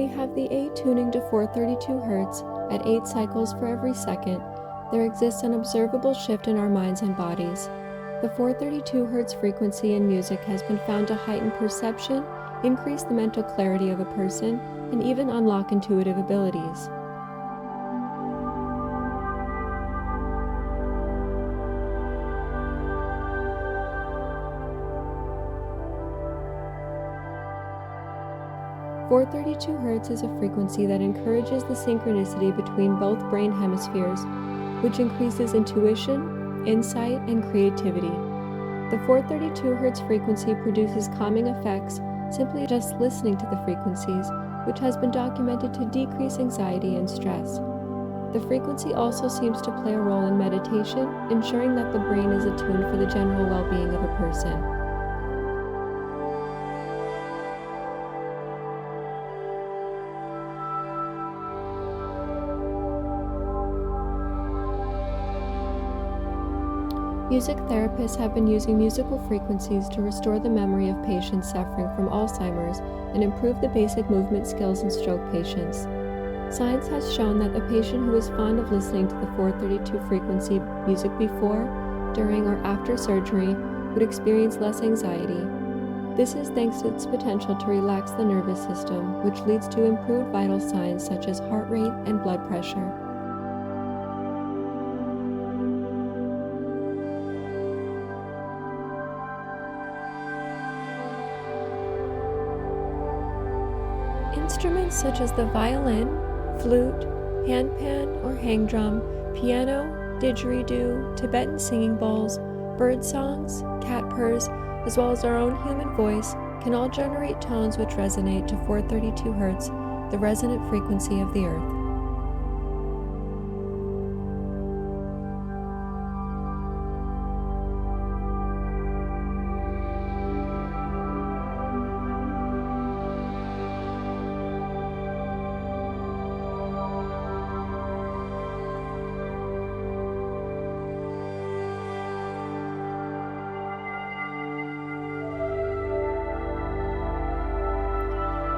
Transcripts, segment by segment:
we have the A tuning to 432 Hz at 8 cycles for every second, there exists an observable shift in our minds and bodies. The 432 Hz frequency in music has been found to heighten perception, increase the mental clarity of a person, and even unlock intuitive abilities. .432 Hz is a frequency that encourages the synchronicity between both brain hemispheres, which increases intuition, insight, and creativity. The 432 Hz frequency produces calming effects simply just listening to the frequencies, which has been documented to decrease anxiety and stress. The frequency also seems to play a role in meditation, ensuring that the brain is attuned for the general well-being of a person. Music therapists have been using musical frequencies to restore the memory of patients suffering from Alzheimer's and improve the basic movement skills in stroke patients. Science has shown that a patient who is fond of listening to the 432 frequency music before, during, or after surgery would experience less anxiety. This is thanks to its potential to relax the nervous system, which leads to improved vital signs such as heart rate and blood pressure. Instruments such as the violin, flute, handpan or hang drum, piano, didgeridoo, Tibetan singing bowls, bird songs, cat purrs, as well as our own human voice can all generate tones which resonate to 432 Hz, the resonant frequency of the earth.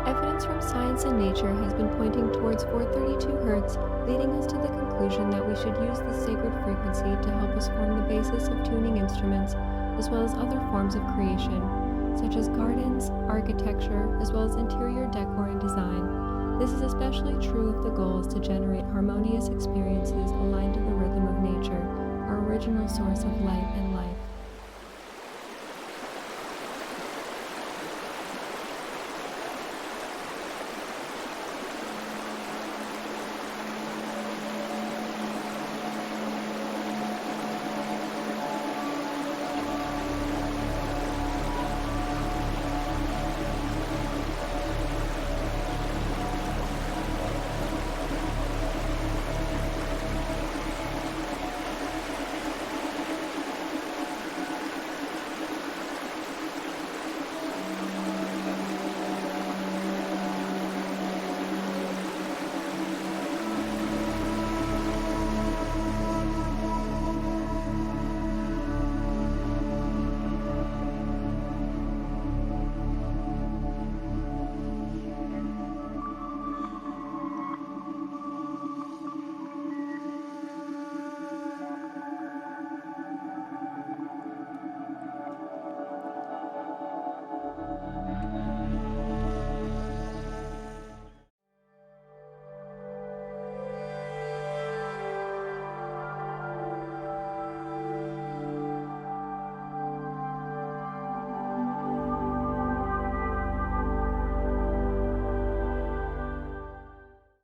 Evidence from science and nature has been pointing towards 432 Hz, leading us to the conclusion that we should use this sacred frequency to help us form the basis of tuning instruments, as well as other forms of creation, such as gardens, architecture, as well as interior decor and design. This is especially true if the goal is to generate harmonious experiences aligned to the rhythm of nature, our original source of light and life.